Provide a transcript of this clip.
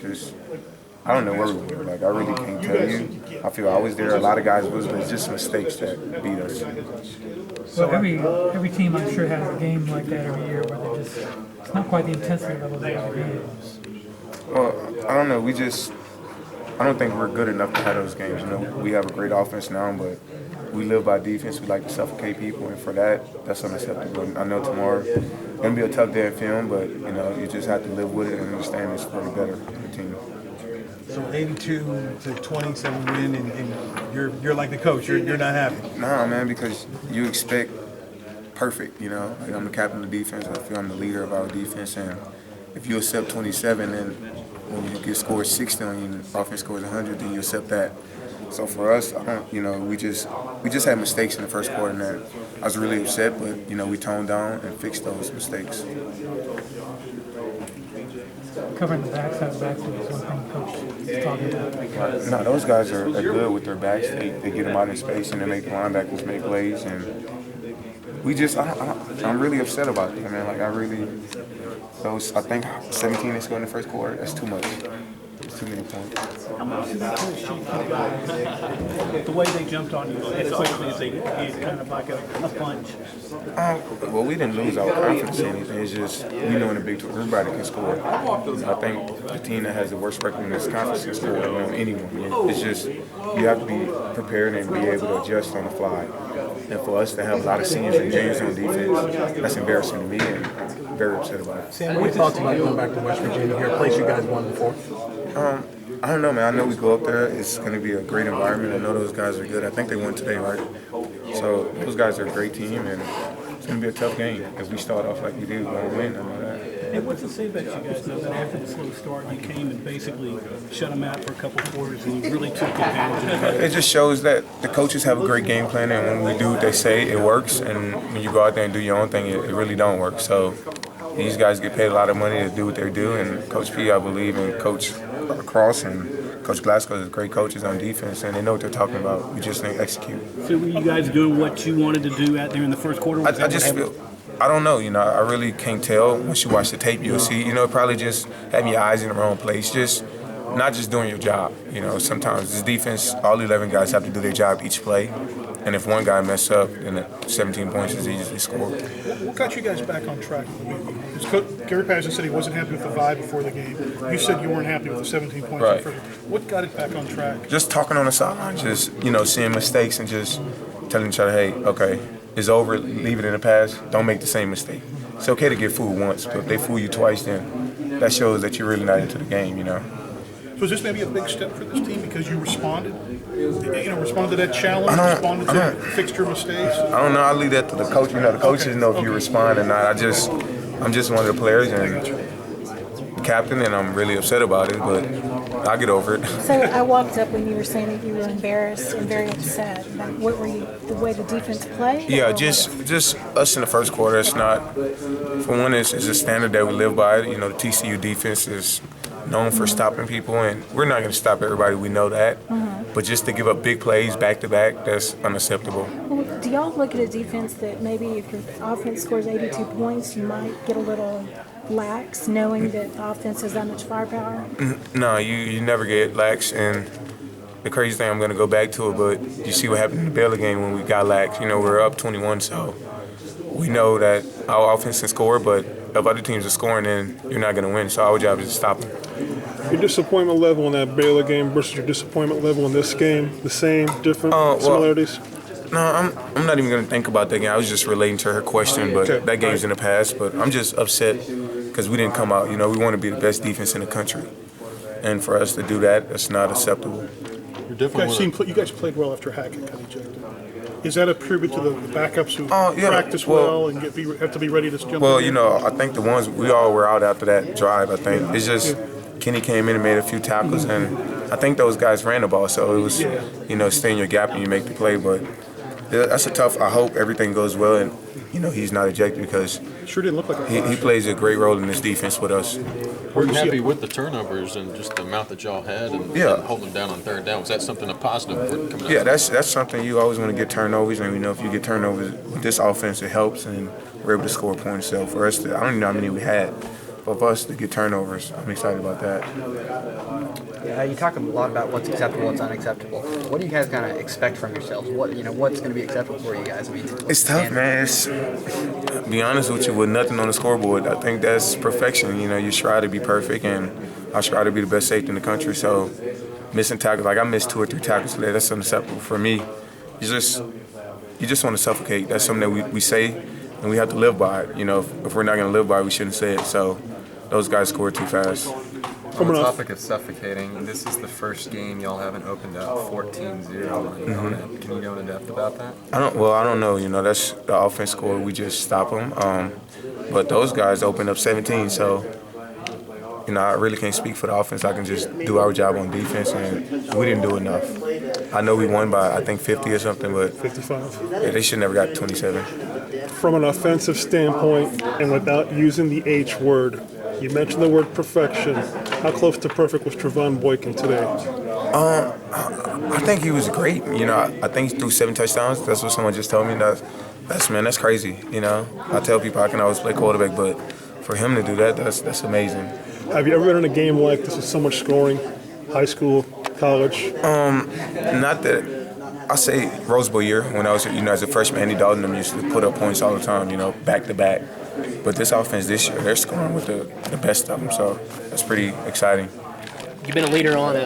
just I don't know where we were. Like I really can't tell you. I feel I was there. A lot of guys was, but it's just mistakes that beat us. So every team I'm sure has a game like that every year where they just it's not quite the intensity level of the other games. Well, I don't know. I don't think we're good enough to have those games. You know, we have a great offense now, but we live by defense. We like to suffocate people, and for that, that's unacceptable. I know tomorrow it's gonna be a tough day in film, but you know, you just have to live with it and understand it's for the better of the team. So 82-27 win, and you're like the coach. You're not happy. Nah, man, because you expect perfect. You know, like I'm the captain of the defense. I feel I'm the leader of our defense, and if you accept 27, then when you get scored 60 on you, and the offense scores 100, then you accept that. So for us, we just had mistakes in the first quarter, and that I was really upset. But you know, we toned down and fixed those mistakes. Covering the backside of the backfield is one thing Coach is talking about. No, those guys are good with their backs. They get them out in space and they make the linebackers make plays. And we just, I'm really upset about that, man. Like I think 17 they scored in the first quarter. That's too much. It's too many points. How much did that coach the way they jumped on you as quickly as they did, kind of like a punch? Well, we didn't lose our confidence in anything. It's just we know in the Big 12 everybody can score. I think the team that has the worst record in this conference can score on anyone. It's just you have to be prepared and be able to adjust on the fly. And for us to have a lot of seniors and juniors on defense, that's embarrassing to me and very upset about it. Sam, what are your thoughts about going back to West Virginia here, a place you guys won before? I don't know, man. I know we go up there. It's going to be a great environment. I know those guys are good. I think they won today, right? So those guys are a great team, and it's going to be a tough game. If we start off like we do, we're going to win. I know that. And what's it say about you guys, though, that after the slow start, you came and basically shut them out for a couple of quarters, and you really took advantage of it? It just shows that the coaches have a great game plan, and when we do what they say, it works. And when you go out there and do your own thing, it really don't work. So these guys get paid a lot of money to do what they do, and Coach P, I believe, and Coach Cross and Coach Glasgow is great coaches on defense, and they know what they're talking about. We just need to execute. So were you guys doing what you wanted to do out there in the first quarter? I don't know, I really can't tell. Once you watch the tape, you'll see, probably just having your eyes in the wrong place, just not just doing your job. Sometimes this defense, all 11 guys have to do their job each play, and if one guy mess up, then 17 points is easily scored. What got you guys back on track? Gary Patterson said he wasn't happy with the vibe before the game. You said you weren't happy with the 17 points. Right. What got it back on track? Just talking on the sideline, just, seeing mistakes and just telling each other, hey, okay, it's over, leave it in the past, don't make the same mistake. It's okay to get fooled once, but if they fool you twice, then that shows that you're really not into the game, So is this maybe a big step for this team because you responded? Responded to that challenge, responded to fixed your mistakes? I don't know, I leave that to the coach. The coaches know if you respond or not. I'm just one of the players and captain, and I'm really upset about it, but I'll get over it. So I walked up when you were saying that you were embarrassed and very upset. What were you, the way the defense played? Yeah, just us in the first quarter. It's not, for one, it's a standard that we live by. The TCU defense is known for stopping people, and we're not going to stop everybody. We know that. But just to give up big plays back-to-back, that's unacceptable. Well, do y'all look at a defense that maybe if your offense scores 82 points, you might get a little lax, knowing that the offense has that much firepower? No, you never get lax, and the crazy thing, I'm going to go back to it, but you see what happened in the Baylor game when we got lax. We're up 21, so we know that our offense can score, but if other teams are scoring, then you're not going to win, so our job is to stop them. Your disappointment level in that Baylor game versus your disappointment level in this game, the same, different, similarities? No, I'm not even going to think about that game. I was just relating to her question, but that game's in the past. But I'm just upset because we didn't come out. We want to be the best defense in the country. And for us to do that, that's not acceptable. You guys played well after Hackett got ejected. Is that a tribute to the backups who practice well and have to be ready to jump in? I think the ones we all were out after that drive, I think. It's just Kenny came in and made a few tackles, and I think those guys ran the ball. So it was, stay in your gap and you make the play. But that's a tough. I hope everything goes well, and he's not ejected because sure didn't look like he plays a great role in this defense with us. Were you happy with the turnovers and just the amount that y'all had and holding them down on third down? Was that something a positive coming out? Yeah, that's something you always want to get turnovers, and if you get turnovers with this offense, it helps, and we're able to score points. So for us, I don't even know how many we had, of us to get turnovers. I'm excited about that. Yeah, you talk a lot about what's acceptable, what's unacceptable. What do you guys kind of expect from yourselves? What's going to be acceptable for you guys? I mean, It's tough, man. Be honest with you, with nothing on the scoreboard, I think that's perfection. You try to be perfect, and I try to be the best safety in the country. So missing tackles, like I missed 2 or 3 tackles today, that's unacceptable for me. You just want to suffocate. That's something that we say, and we have to live by it. If we're not going to live by it, we shouldn't say it. So those guys scored too fast. On the topic of suffocating, this is the first game y'all haven't opened up 14-0 on an opponent. Can you go into depth about that? I don't know. That's the offense score. We just stop them. But those guys opened up 17, so I really can't speak for the offense. I can just do our job on defense, and we didn't do enough. I know we won by, I think, 50 or something, but 55. yeah, they should never got 27. From an offensive standpoint, and without using the H word, you mentioned the word perfection. How close to perfect was Trevon Boykin today? I think he was great. I think he threw 7 touchdowns. That's what someone just told me. That's crazy. I tell people I can always play quarterback, but for him to do that, that's amazing. Have you ever been in a game like this with so much scoring? High school, college? Not that. I say Rose Bowl year when I was, as a freshman, Andy Dalton them used to put up points all the time, back to back. But this offense this year, they're scoring with the best of them, so that's pretty exciting. You've been a leader on